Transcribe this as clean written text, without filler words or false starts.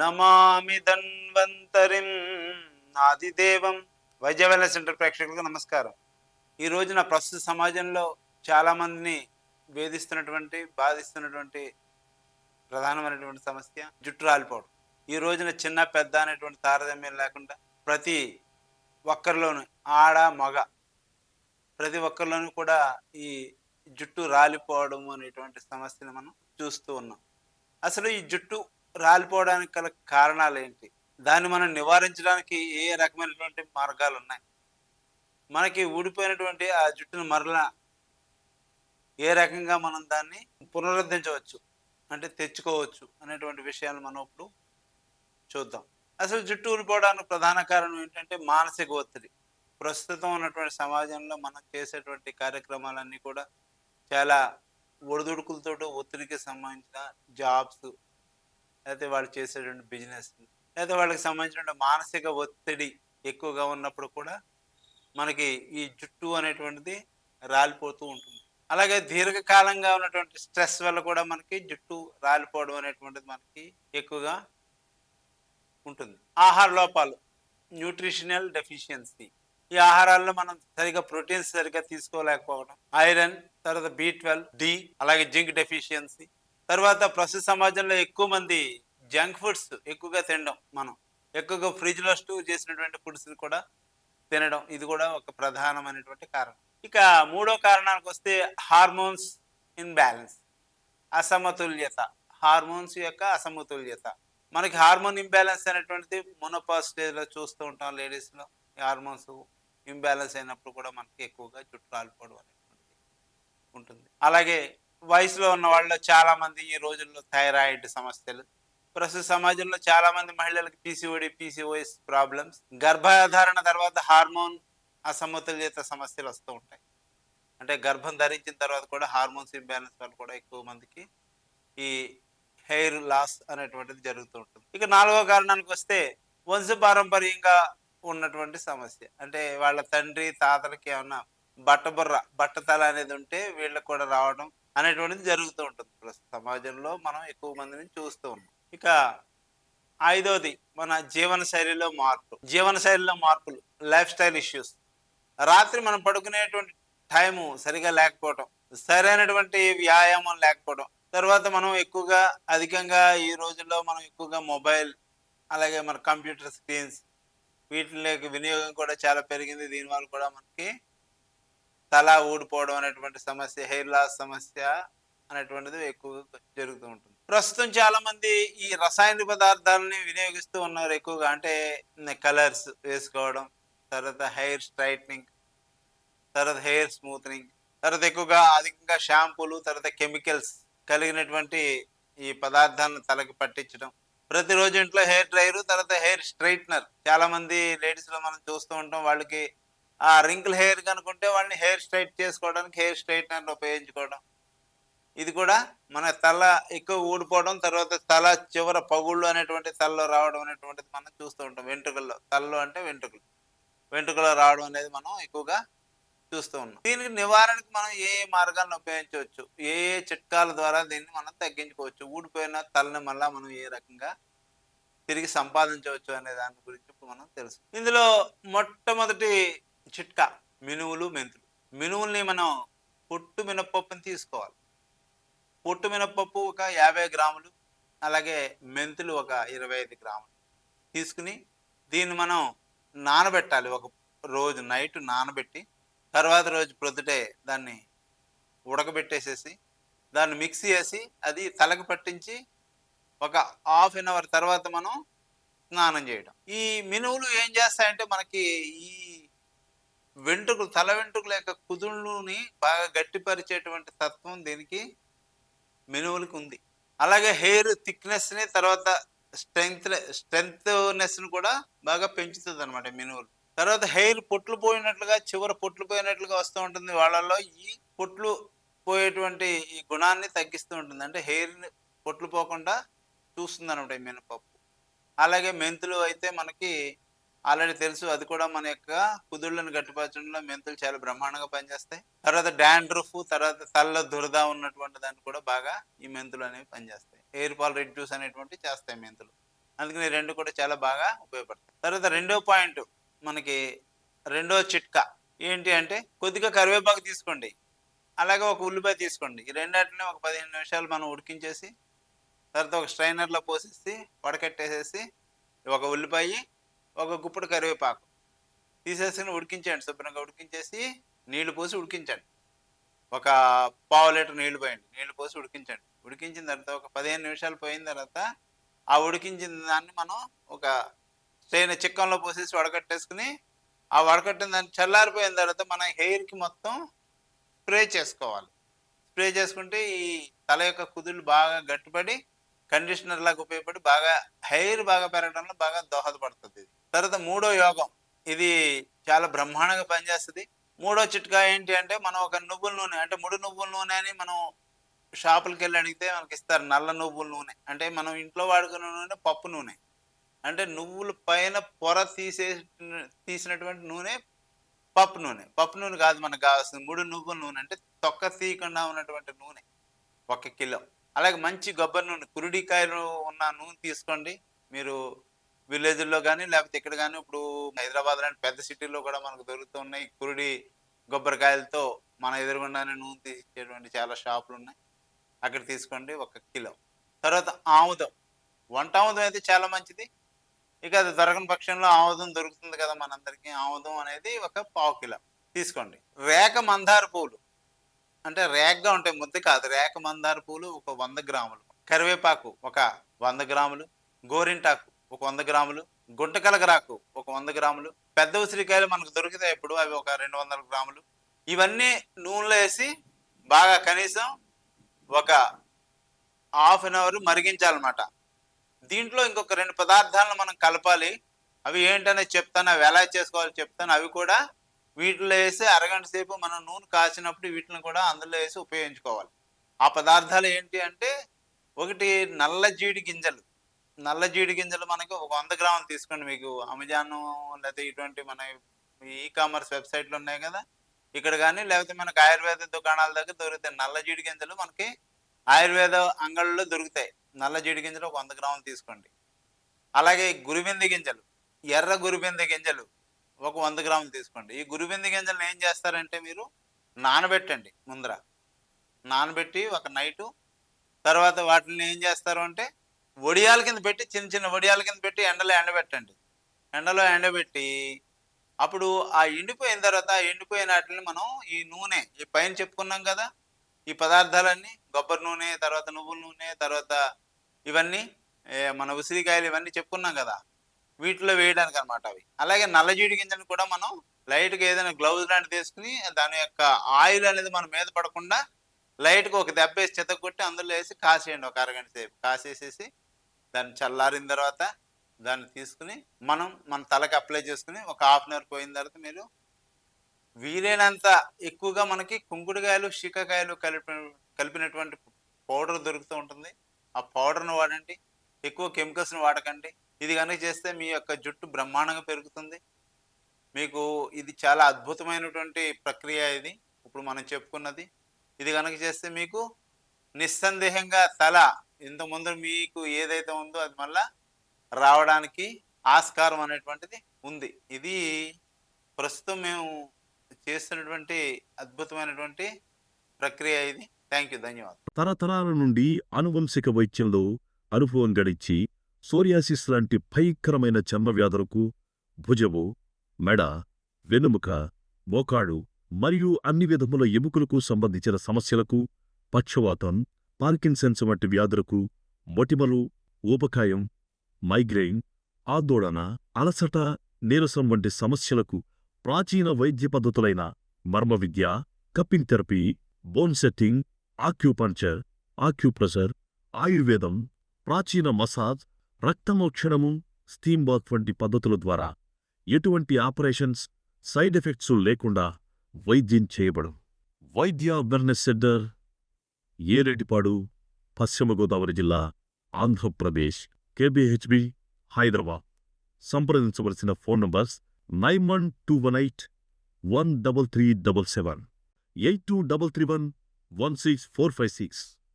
నమామి ధన్వంతరిం ఆదిదేవం. వైద్య wellness centre ప్రేక్షకులకు నమస్కారం. ఈ రోజున ప్రస్తుత సమాజంలో చాలా మందిని బాధిస్తున్నటువంటి ప్రధానమైనటువంటి సమస్య జుట్టు రాలిపోవడం. ఈ రోజున చిన్న పెద్ద అనేటువంటి తారతమ్యం లేకుండా ప్రతి ఒక్కరిలోనూ ఆడ మగ ప్రతి ఒక్కరిలోనూ కూడా ఈ జుట్టు రాలిపోవడం అనేటువంటి సమస్యను మనం చూస్తూ ఉన్నాం. అసలు ఈ జుట్టు రాలిపోవడానికి గల కారణాలేంటి? దాన్ని మనం నివారించడానికి ఏ రకమైనటువంటి మార్గాలున్నాయి? మనకి ఊడిపోయినటువంటి ఆ జుట్టును మరలా ఏ రకంగా మనం దాన్ని పునరుద్ధరించవచ్చు? అంటే తెచ్చుకోవచ్చు అనేటువంటి విషయాలు మనం ఇప్పుడు చూద్దాం. అసలు జుట్టు ఊడిపోవడానికి ప్రధాన కారణం ఏంటంటే మానసిక ఒత్తిడి. ప్రస్తుతం ఉన్నటువంటి సమాజంలో మనం చేసేటువంటి కార్యక్రమాలన్నీ కూడా చాలా ఒడిదుడుకులతోటి ఒత్తిడికి సంబంధించిన జాబ్స్, లేకపోతే వాళ్ళు చేసేటువంటి బిజినెస్, లేకపోతే వాళ్ళకి సంబంధించిన మానసిక ఒత్తిడి ఎక్కువగా ఉన్నప్పుడు కూడా మనకి ఈ జుట్టు అనేటువంటిది రాలిపోతూ ఉంటుంది. అలాగే దీర్ఘకాలంగా ఉన్నటువంటి స్ట్రెస్ వల్ల కూడా మనకి జుట్టు రాలిపోవడం అనేటువంటిది మనకి ఎక్కువగా ఉంటుంది. ఆహార లోపాలు, న్యూట్రిషనల్ డెఫిషియన్సీ. ఈ ఆహారాల్లో మనం ప్రోటీన్స్ సరిగ్గా తీసుకోలేకపోవడం, ఐరన్, తర్వాత B12, డి, అలాగే జింక్ డెఫిషియన్సీ. తర్వాత ప్రస్తుత సమాజంలో ఎక్కువ మంది జంక్ ఫుడ్స్ ఎక్కువగా తినడం, మనం ఎక్కువగా ఫ్రిడ్జ్ లో స్టోర్ చేసినటువంటి ఫుడ్స్ కూడా తినడం, ఇది కూడా ఒక ప్రధానమైనటువంటి కారణం. ఇక మూడో కారణానికి వస్తే హార్మోన్స్ ఇన్బ్యాలెన్స్, అసమతుల్యత. హార్మోన్స్ యొక్క అసమతుల్యత. మనకి హార్మోన్ ఇంబ్యాలెన్స్ అనేటువంటిది మొనోపాజ్ స్టేజ్ లో చూస్తూ ఉంటాం లేడీస్ లో. హార్మోన్స్ ఇంబ్యాలెన్స్ అయినప్పుడు కూడా మనకి ఎక్కువగా జుట్టు రాలిపోవడం అనేటువంటిది ఉంటుంది. అలాగే వయసులో ఉన్న వాళ్ళు చాలా మంది ఈ రోజుల్లో థైరాయిడ్ సమస్యలు, ప్రస్తుత సమాజంలో చాలా మంది మహిళలకు PCOS ప్రాబ్లమ్స్, గర్భధారణ తర్వాత హార్మోన్ అసమతుల్యత సమస్యలు వస్తూ ఉంటాయి. అంటే గర్భం ధరించిన తర్వాత కూడా హార్మోన్స్ ఇంబ్యాలెన్స్ వల్ల కూడా ఎక్కువ మందికి ఈ హెయిర్ లాస్ అనేటువంటిది జరుగుతూ ఉంటుంది. ఇక నాలుగో కారణానికి వస్తే వంశపారంపర్యంగా ఉన్నటువంటి సమస్య. అంటే వాళ్ళ తండ్రి తాతలకి ఏమన్నా బట్టతల అనేది ఉంటే వీళ్ళకి కూడా రావడం అనేటువంటిది జరుగుతూ ఉంటుంది. ప్రస్తుత సమాజంలో మనం ఎక్కువ మందిని చూస్తూ ఉన్నాం. ఇక ఐదోది మన జీవన శైలిలో మార్పులు, లైఫ్ స్టైల్ ఇష్యూస్. రాత్రి మనం పడుకునేటువంటి టైము సరిగా లేకపోవడం, సరైనటువంటి వ్యాయామం లేకపోవడం, తర్వాత మనం అధికంగా ఈ రోజుల్లో మనం ఎక్కువగా మొబైల్, అలాగే మన కంప్యూటర్ స్క్రీన్స్, వీటిలోకి వినియోగం కూడా చాలా పెరిగింది. దీనివల్ల కూడా మనకి తల ఊడిపోవడం అనేటువంటి సమస్య, హెయిర్ లాస్ సమస్య అనేటువంటిది ఎక్కువగా జరుగుతూ ఉంటుంది. ప్రస్తుతం చాలా మంది ఈ రసాయన పదార్థాలని వినియోగిస్తూ ఉన్నారు ఎక్కువగా. అంటే కలర్స్ వేసుకోవడం, తర్వాత హెయిర్ స్ట్రైట్నింగ్, తర్వాత హెయిర్ స్మూత్నింగ్, తర్వాత అధికంగా షాంపూలు, తర్వాత కెమికల్స్ కలిగినటువంటి ఈ పదార్థాలను తలకి పట్టించడం. ప్రతిరోజు ఇంట్లో హెయిర్ డ్రైయర్, తర్వాత హెయిర్ స్ట్రైట్నర్. చాలా మంది లేడీస్ లో మనం చూస్తూ ఉంటాం, వాళ్ళకి ఆ రింకిల్ హెయిర్ కనుకుంటే వాళ్ళని హెయిర్ స్ట్రైట్ చేసుకోవడానికి హెయిర్ స్ట్రైట్నర్ ఉపయోగించుకోవడం. ఇది కూడా మన తల ఎక్కువ ఊడిపోవడం, తర్వాత తల చివర పగుళ్ళు అనేటువంటి తలలో రావడం అనేటువంటిది మనం చూస్తూ ఉంటాం. తలలో అంటే వెంట్రుకలో రావడం అనేది మనం ఎక్కువగా చూస్తూ ఉన్నాం. దీనికి నివారణకు మనం ఏ ఏ మార్గాలను ఉపయోగించవచ్చు, ఏ ఏ చిట్కాల ద్వారా దీన్ని మనం తగ్గించుకోవచ్చు, ఊడిపోయిన తలని మళ్ళా మనం ఏ రకంగా తిరిగి సంపాదించవచ్చు అనే దాని గురించి ఇప్పుడు మనం తెలుసు. ఇందులో మొట్టమొదటి చిట్కా మెంతులు. మినువుల్ని మనం పొట్టు మినపప్పుని తీసుకోవాలి. పొట్టు మినపప్పు ఒక 50 గ్రాములు, అలాగే మెంతులు ఒక 25 గ్రాములు తీసుకుని దీన్ని మనం నానబెట్టాలి. ఒక రోజు నైట్ నానబెట్టి తర్వాత రోజు ప్రొద్దుటే దాన్ని ఉడకబెట్టేసేసి దాన్ని మిక్సీ చేసి అది తలకు పట్టించి ఒక హాఫ్ అన్ అవర్ తర్వాత మనం స్నానం చేయడం. ఈ మినువులు ఏం చేస్తాయంటే మనకి ఈ తల వెంట్రుకల యొక్క కుదుళ్ళని బాగా గట్టిపరిచేటువంటి తత్వం దీనికి మినువులకు ఉంది. అలాగే హెయిర్ థిక్నెస్ ని, తర్వాత స్ట్రెంగ్త్నెస్ ని కూడా బాగా పెంచుతుంది అనమాట మినువులు. తర్వాత హెయిర్ చివర పొట్లు పోయినట్లుగా వస్తూ ఉంటుంది వాళ్ళల్లో. ఈ పొట్లు పోయేటువంటి ఈ గుణాన్ని తగ్గిస్తూ ఉంటుంది. అంటే హెయిర్ పొట్లు పోకుండా చూస్తుంది అనమాట ఈ మినపప్పు. అలాగే మెంతులు అయితే మనకి ఆల్రెడీ తెలుసు, అది కూడా మన యొక్క కుదుళ్ళను గట్టిపరచడంలో మెంతులు చాలా బ్రహ్మాండంగా పనిచేస్తాయి. తర్వాత డాండ్రఫ్, తర్వాత తలలో దురద ఉన్నటువంటి దాన్ని కూడా బాగా ఈ మెంతులు అనేవి పనిచేస్తాయి. హెయిర్ ఫాల్ రిడ్యూస్ అనేటువంటి చేస్తాయి మెంతులు. అందుకని 2 కూడా చాలా బాగా ఉపయోగపడతాయి. తర్వాత రెండో పాయింట్ మనకి రెండో చిట్కా ఏంటి అంటే కొద్దిగా కరివేపాకు తీసుకోండి. అలాగే ఒక ఉల్లిపాయ తీసుకోండి. ఈ రెండాటిని ఒక 15 నిమిషాలు మనం ఉడికించేసి తర్వాత ఒక స్ట్రైనర్‌లో పోసేసి వడకట్టేసేసి ఒక ఉల్లిపాయి, ఒక గుప్పుడు కరివేపాకు తీసేసుకొని ఉడికించండి. శుభ్రంగా ఉడికించేసి నీళ్లు పోసి ఉడికించండి. ఒక పావు లీటర్ నీళ్లు పోయండి. నీళ్లు పోసి ఉడికించండి. ఉడికించిన తర్వాత ఒక 15 నిమిషాలు పోయిన తర్వాత ఆ ఉడికించిన దాన్ని మనం ఒక చిక్కంలో పోసేసి వడకట్టేసుకుని ఆ వడకట్టిన దాన్ని చల్లారిపోయిన తర్వాత మన హెయిర్‌కి మొత్తం స్ప్రే చేసుకోవాలి. స్ప్రే చేసుకుంటే ఈ తల యొక్క కుదుళ్ళు బాగా గట్టిపడి కండిషనర్ లాగా ఉపయోగపడి బాగా హెయిర్ బాగా పెరగడంలో బాగా దోహదపడుతుంది. తర్వాత మూడో యోగం ఇది చాలా బ్రహ్మాండంగా పనిచేస్తుంది. మూడో చిట్కా ఏంటి అంటే మనం ఒక నువ్వుల నూనె అంటే ముడి నువ్వుల నూనె అని మనం షాపులకెళ్ళి అడిగితే మనకి ఇస్తారు. నల్ల నువ్వుల నూనె అంటే మనం ఇంట్లో వాడుకునే నూనె పప్పు నూనె. అంటే నువ్వుల పైన పొర తీసినటువంటి నూనె పప్పు నూనె. పప్పు నూనె కాదు మనకు కావాల్సింది ముడి నువ్వుల నూనె అంటే తొక్క తీయకుండా ఉన్నటువంటి నూనె 1 కిలో. అలాగే మంచి కొబ్బరి నూనె కురుడికాయలు ఉన్న నూనె తీసుకోండి. మీరు విలేజ్‌లో గానీ లేకపోతే ఇక్కడ గానీ ఇప్పుడు హైదరాబాద్ లాంటి పెద్ద సిటీలో కూడా మనకు దొరుకుతున్నాయి. కురుడి కొబ్బరికాయలతో మన ఎదురుగుండానే నూనె తీసిచ్చేటువంటి చాలా షాపులున్నాయి. అక్కడ తీసుకోండి 1 కిలో. తర్వాత ఆముదం. వంట ఆముదం అయితే చాలా మంచిది. ఇక అది దొరకని పక్షంలో ఆముదం దొరుకుతుంది కదా మనందరికీ. ఆముదం అనేది ఒక పావు కిలో తీసుకోండి. రేఖ మందార పూలు అంటే రేఖగా ఉంటాయి, ముద్ద కాదు. రేఖ మందార పూలు ఒక 100 గ్రాములు. కరివేపాకు ఒక 100 గ్రాములు. గోరింటాకు ఒక 100 గ్రాములు. గుంటకలగరాకు ఒక 100 గ్రాములు. పెద్ద ఉసిరికాయలు మనకు దొరుకుతాయి ఇప్పుడు, అవి ఒక 200 గ్రాములు. ఇవన్నీ నూనెలో వేసి బాగా కనీసం ఒక హాఫ్ అన్ అవర్ మరిగించాలన్నమాట. దీంట్లో ఇంకొక 2 పదార్థాలను మనం కలపాలి. అవి ఏంటనేది చెప్తాను. అవి ఎలా చేసుకోవాలో చెప్తాను. అవి కూడా వీటిలో వేసి అరగంట సేపు మనం నూనె కాచినప్పుడు వీటిని కూడా అందులో వేసి ఉపయోగించుకోవాలి. ఆ పదార్థాలు ఏంటి అంటే ఒకటి నల్ల జీడి గింజలు. నల్ల జీడి గింజలు మనకు ఒక 100 గ్రాములు తీసుకోండి. మీకు అమెజాన్ లేకపోతే ఇటువంటి మన ఈ కామర్స్ వెబ్సైట్లు ఉన్నాయి కదా, ఇక్కడ కానీ లేకపోతే మనకు ఆయుర్వేద దుకాణాల దగ్గర దొరుకుతాయి. నల్ల జీడి గింజలు మనకి ఆయుర్వేద అంగళ్ళలో దొరుకుతాయి. నల్ల జీడి గింజలు ఒక 100 గ్రాములు తీసుకోండి. అలాగే గురిబింది గింజలు, ఎర్ర గురిబింది గింజలు ఒక 100 గ్రాములు తీసుకోండి. ఈ గురిబింది గింజలను ఏం చేస్తారంటే మీరు నానబెట్టండి. ముందర నానబెట్టి ఒక నైటు తర్వాత వాటిని ఏం చేస్తారు అంటే వడియాల కింద పెట్టి చిన్న చిన్న వడియాల కింద పెట్టి ఎండలో ఎండబెట్టండి. ఎండలో ఎండబెట్టి అప్పుడు ఆ ఎండిపోయిన తర్వాత ఆ ఎండిపోయిన వాటిని మనం ఈ నూనె ఈ పైన చెప్పుకున్నాం కదా, ఈ పదార్థాలన్నీ కొబ్బరి నూనె, తర్వాత నువ్వుల నూనె, తర్వాత ఇవన్నీ మన ఉసిరికాయలు ఇవన్నీ చెప్పుకున్నాం కదా, వీటిలో వేయడానికి అనమాట అవి. అలాగే నల్లజీడి గింజను కూడా మనం లైట్గా ఏదైనా గ్లౌజ్ లాంటిది తీసుకుని దాని యొక్క ఆయిల్ అనేది మన మీద పడకుండా లైట్గా ఒక దెబ్బ వేసి చితగొట్టి అందులో వేసి కాసేయండి. ఒక అరగంట సేపు కాసేసేసి దాన్ని చల్లారిన తర్వాత దాన్ని తీసుకుని మనం మన తలకి అప్లై చేసుకుని ఒక హాఫ్ అన్ అవర్ పోయిన తర్వాత మీరు వీలైనంత ఎక్కువగా మనకి కుంకుడుకాయలు, శీకాకాయలు కలిపినటువంటి పౌడర్ దొరుకుతూ ఉంటుంది. ఆ పౌడర్ను వాడండి. ఎక్కువ కెమికల్స్ని వాడకండి. ఇది కనుక చేస్తే మీ యొక్క జుట్టు బ్రహ్మాండంగా పెరుగుతుంది. మీకు ఇది చాలా అద్భుతమైనటువంటి ప్రక్రియ. ఇది ఇప్పుడు మనం చెప్పుకున్నది ఇది కనుక చేస్తే మీకు నిస్సందేహంగా తల ఇంతకుముందు మీకు ఏదైతే ఉందో అది మళ్ళా రావడానికి ఆస్కారం అనేటువంటిది ఉంది. ఇది ప్రస్తుతం మేము చేస్తున్నటువంటి అద్భుతమైనటువంటి ప్రక్రియ ఇది. థ్యాంక్ యూ, ధన్యవాదాలు. తరతరాల నుండి ఆనువంశిక వైద్యంలో అనుభవం గడించి సోరియాసిస్ లాంటి భయంకరమైన చర్మ వ్యాధులకు భుజము, మెడ, వెన్నుముక, మోకాడు మరియు అన్ని విధముల ఎముకలకు సంబంధించిన సమస్యలకు, పక్షవాతం, పార్కిన్సన్స్ వంటి వ్యాధులకు, మొటిమలు, ఊబకాయం, మైగ్రెయిన్, ఆందోళన, అలసట, నీరసం వంటి సమస్యలకు ప్రాచీన వైద్య పద్ధతులైన మర్మ విద్య, cupping therapy, bone setting, acupuncture, acupressure, ఆయుర్వేదం, ప్రాచీన మసాజ్, రక్తమోక్షణము, స్టీమ్ బాత్ వంటి పద్ధతుల ద్వారా ఎటువంటి ఆపరేషన్స్, సైడ్ ఎఫెక్ట్స్ లేకుండా వైద్యం చేయబడు. వైద్య వెల్నెస్ సెంటర్, ఏరేటిపాడు, పశ్చిమ గోదావరి జిల్లా, ఆంధ్రప్రదేశ్, KBHB, హైదరాబాద్. సంప్రదించవలసిన ఫోన్ నంబర్స్ 9121813377, 8231316456.